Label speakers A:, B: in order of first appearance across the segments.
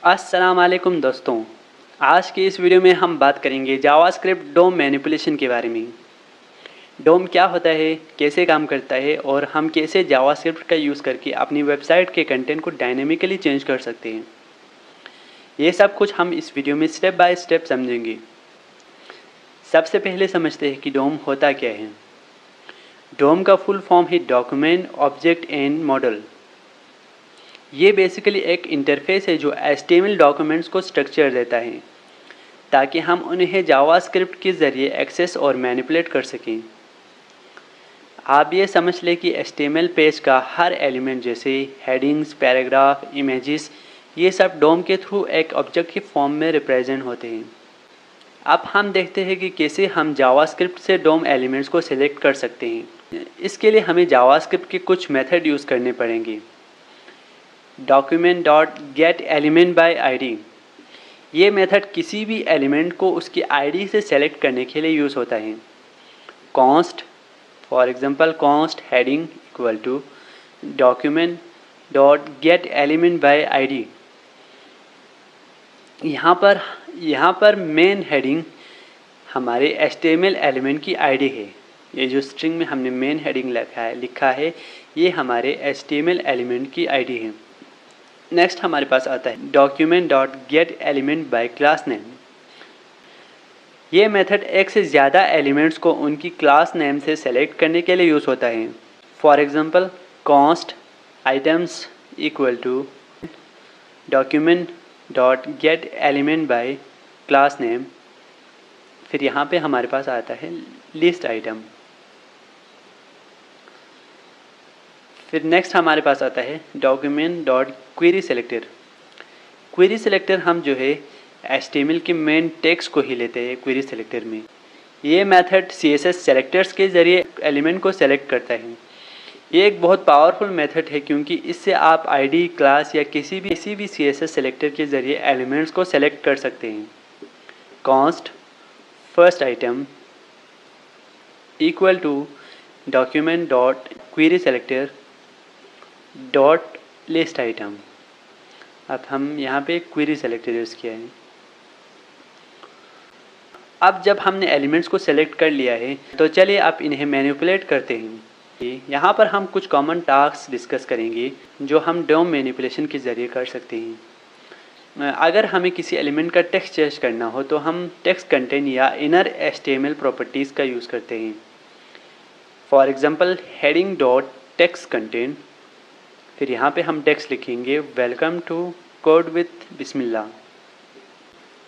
A: अस्सलाम वालेकुम दोस्तों। आज की इस वीडियो में हम बात करेंगे जावास्क्रिप्ट डोम मैनिपुलेशन के बारे में। डोम क्या होता है, कैसे काम करता है और हम कैसे जावास्क्रिप्ट का यूज़ करके अपनी वेबसाइट के कंटेंट को डायनेमिकली चेंज कर सकते हैं। ये सब कुछ हम इस वीडियो में स्टेप बाय स्टेप समझेंगे। सबसे पहले समझते हैं कि डोम होता क्या है। डोम का फुल फॉर्म है डॉक्यूमेंट ऑब्जेक्ट एंड मॉडल। ये बेसिकली एक इंटरफेस है जो HTML डॉक्यूमेंट्स को स्ट्रक्चर देता है ताकि हम उन्हें जावास्क्रिप्ट के ज़रिए एक्सेस और मैनिपुलेट कर सकें। आप ये समझ लें कि HTML पेज का हर एलिमेंट जैसे हेडिंग्स, पैराग्राफ, इमेजेस, ये सब डोम के थ्रू एक ऑब्जेक्ट के फॉर्म में रिप्रेजेंट होते हैं। अब हम देखते हैं कि कैसे हम जावास्क्रिप्ट से डोम एलिमेंट्स को सिलेक्ट कर सकते हैं। इसके लिए हमें जावास्क्रिप्ट के कुछ मेथड यूज़ करने पड़ेंगे। document.getElementById, ये मेथड किसी भी एलिमेंट को उसकी आईडी से सेलेक्ट करने के लिए यूज़ होता है। const, for example const heading equal to document.getElementById। यहाँ पर मेन हेडिंग हमारे HTML एलिमेंट की आईडी है। ये जो स्ट्रिंग में हमने मेन हेडिंग लिखा है ये हमारे HTML एलिमेंट की आईडी है। नेक्स्ट हमारे पास आता है document.getElementByClassName। ये मेथड एक से ज़्यादा एलिमेंट्स को उनकी क्लास नेम से सेलेक्ट करने के लिए यूज़ होता है। For example const items equal to document.getElementByClassName। फिर यहाँ पे हमारे पास आता है लिस्ट आइटम। फिर नेक्स्ट हमारे पास आता है document.querySelector। क्वेरी सेलेक्टर हम जो है HTML के मेन टेक्स्ट को ही लेते हैं क्वेरी सेलेक्टर में। ये मेथड CSS सेलेक्टर्स के ज़रिए एलिमेंट को सेलेक्ट करता है। ये एक बहुत पावरफुल मेथड है क्योंकि इससे आप आईडी, क्लास या किसी भी CSS सेलेक्टर के ज़रिए एलिमेंट्स को सेलेक्ट कर सकते हैं। const first item equal to document.querySelector dot list item. अब हम यहाँ पे क्वेरी सेलेक्टर यूज़ किया है। अब जब हमने एलिमेंट्स को सेलेक्ट कर लिया है तो चलिए आप इन्हें मैनिपुलेट करते हैं। यहाँ पर हम कुछ कॉमन टास्क डिस्कस करेंगे जो हम डोम मैनिपुलेशन के ज़रिए कर सकते हैं। अगर हमें किसी एलिमेंट का टेक्स्ट चेंज करना हो तो हम टेक्स्ट कंटेंट या इनर HTML प्रॉपर्टीज़ का यूज़ करते हैं। For example heading dot text content, फिर यहाँ पे हम टेक्स्ट लिखेंगे वेलकम टू कोड विथ बिस्मिल्लाह।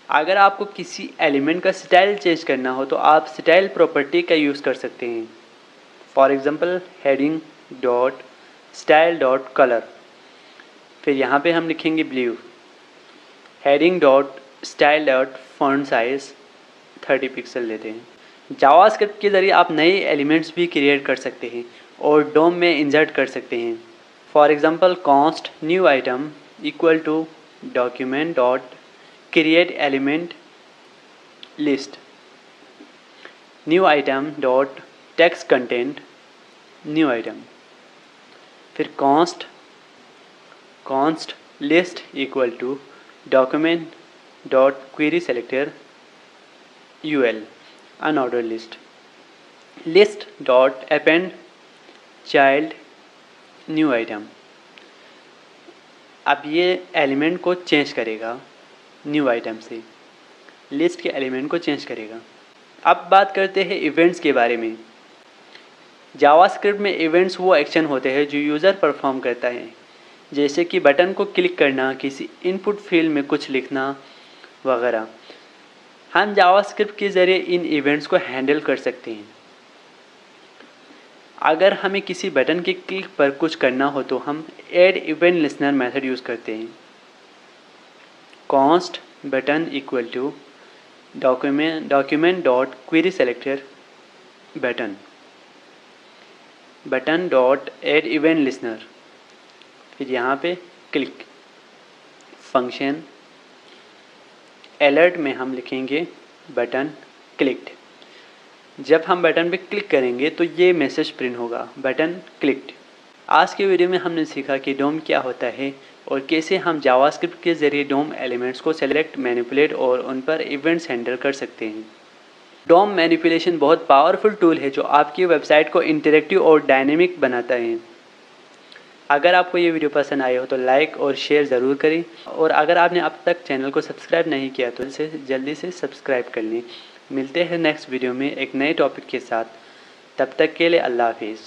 A: अगर आपको किसी एलिमेंट का स्टाइल चेंज करना हो तो आप स्टाइल प्रॉपर्टी का यूज़ कर सकते हैं। For example heading dot style dot colour, फिर यहाँ पे हम लिखेंगे blue. Heading dot style dot font size 30 pixel लेते हैं। जावास्क्रिप्ट के ज़रिए आप नए एलिमेंट्स भी क्रिएट कर सकते हैं और डोम में इंसर्ट कर सकते हैं। For example const new item equal to document.createElement list, new item dot text content new item. फिर const list equal to document.querySelector UL unordered list dot append child new item. अब ये एलिमेंट को change करेगा, new item से list के element को change करेगा। अब बात करते हैं इवेंट्स के बारे में। जावास्क्रिप्ट में इवेंट्स वो एक्शन होते हैं जो यूज़र परफॉर्म करता है, जैसे कि बटन को क्लिक करना, किसी इनपुट फील्ड में कुछ लिखना वगैरह। हम जावास्क्रिप्ट के ज़रिए इन इवेंट्स को हैंडल कर सकते हैं। अगर हमें किसी बटन के क्लिक पर कुछ करना हो तो हम add event listener method use करते हैं। const button equal to document.querySelector button dot add event listener, फिर यहाँ पे क्लिक फंक्शन अलर्ट में हम लिखेंगे बटन क्लिक्ड। जब हम बटन पे क्लिक करेंगे तो ये मैसेज प्रिंट होगा, बटन क्लिक्ड। आज के वीडियो में हमने सीखा कि डोम क्या होता है, और कैसे हम जावास्क्रिप्ट के ज़रिए डोम एलिमेंट्स को सेलेक्ट, मैनिपुलेट और उन पर इवेंट्स हैंडल कर सकते हैं। डोम मैनिपुलेशन बहुत पावरफुल टूल है जो आपकी वेबसाइट को इंटरेक्टिव और डायनेमिक बनाता है। अगर आपको ये वीडियो पसंद आई हो तो लाइक और शेयर ज़रूर करें, और अगर आपने अब तक चैनल को सब्सक्राइब नहीं किया तो इसे जल्दी से सब्सक्राइब कर लें। मिलते हैं नेक्स्ट वीडियो में एक नए टॉपिक के साथ। तब तक के लिए अल्लाह हाफिज़।